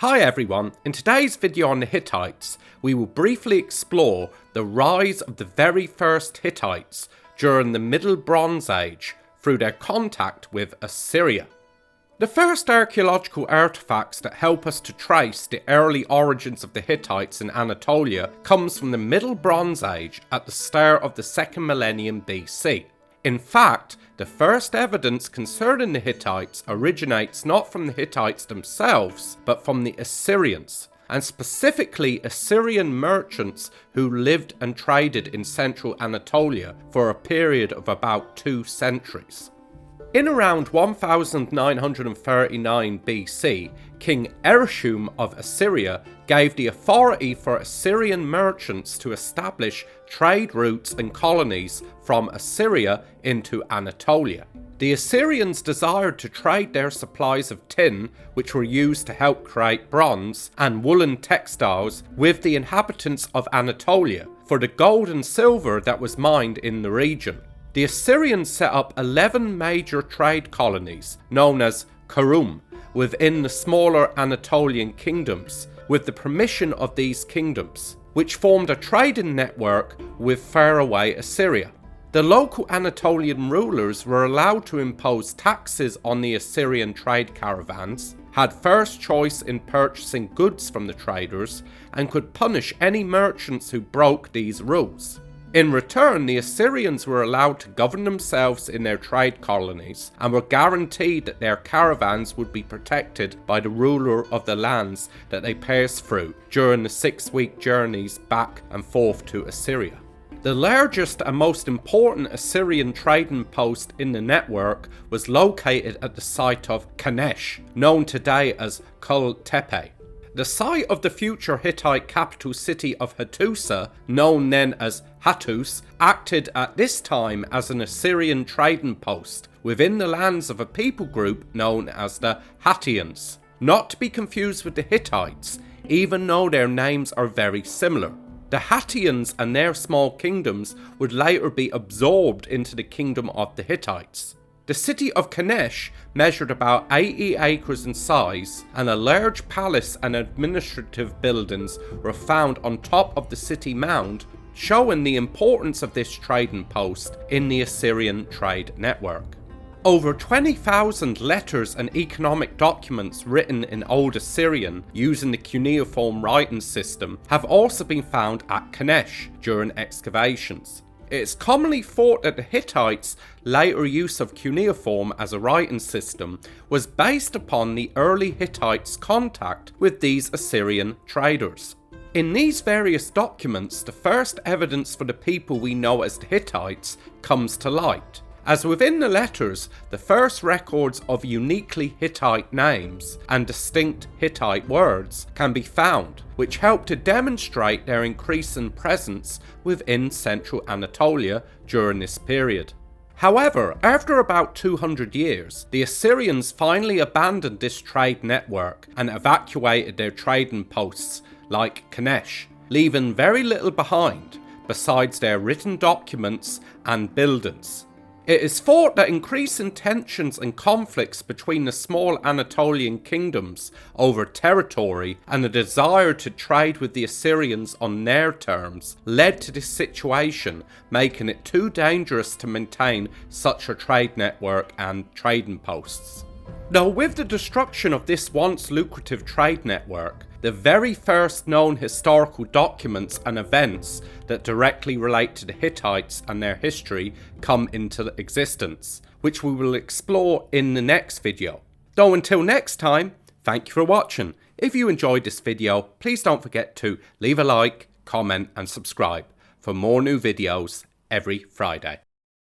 Hi everyone, in today's video on the Hittites, we will briefly explore the rise of the very first Hittites during the Middle Bronze Age through their contact with Assyria. The first archaeological artifacts that help us to trace the early origins of the Hittites in Anatolia comes from the Middle Bronze Age at the start of the 2nd millennium BC. In fact, the first evidence concerning the Hittites originates not from the Hittites themselves, but from the Assyrians, and specifically Assyrian merchants who lived and traded in central Anatolia for a period of about 2 centuries. In around 1939 BC, King Ereshum of Assyria gave the authority for Assyrian merchants to establish trade routes and colonies from Assyria into Anatolia. The Assyrians desired to trade their supplies of tin, which were used to help create bronze, and woolen textiles with the inhabitants of Anatolia for the gold and silver that was mined in the region. The Assyrians set up 11 major trade colonies, known as Kurum, within the smaller Anatolian kingdoms, with the permission of these kingdoms, which formed a trading network with faraway Assyria. The local Anatolian rulers were allowed to impose taxes on the Assyrian trade caravans, had first choice in purchasing goods from the traders, and could punish any merchants who broke these rules. In return, the Assyrians were allowed to govern themselves in their trade colonies and were guaranteed that their caravans would be protected by the ruler of the lands that they passed through during the 6-week journeys back and forth to Assyria. The largest and most important Assyrian trading post in the network was located at the site of Kanesh, known today as Kul Tepe. The site of the future Hittite capital city of Hattusa, known then as Hattus, acted at this time as an Assyrian trading post within the lands of a people group known as the Hattians, not to be confused with the Hittites, even though their names are very similar. The Hattians and their small kingdoms would later be absorbed into the kingdom of the Hittites. The city of Kanesh measured about 80 acres in size, and a large palace and administrative buildings were found on top of the city mound, showing the importance of this trading post in the Assyrian trade network. Over 20,000 letters and economic documents written in Old Assyrian using the cuneiform writing system have also been found at Kanesh during excavations. It is commonly thought that the Hittites' later use of cuneiform as a writing system was based upon the early Hittites' contact with these Assyrian traders. In these various documents, the first evidence for the people we know as the Hittites comes to light, as within the letters, the first records of uniquely Hittite names and distinct Hittite words can be found, which help to demonstrate their increasing presence within central Anatolia during this period. However, after about 200 years, the Assyrians finally abandoned this trade network and evacuated their trading posts like Kanesh, leaving very little behind besides their written documents and buildings. It is thought that increasing tensions and conflicts between the small Anatolian kingdoms over territory and the desire to trade with the Assyrians on their terms led to this situation, making it too dangerous to maintain such a trade network and trading posts. Now, with the destruction of this once lucrative trade network, the very first known historical documents and events that directly relate to the Hittites and their history come into existence, which we will explore in the next video. Though until next time, thank you for watching. If you enjoyed this video, please don't forget to leave a like, comment and subscribe for more new videos every Friday.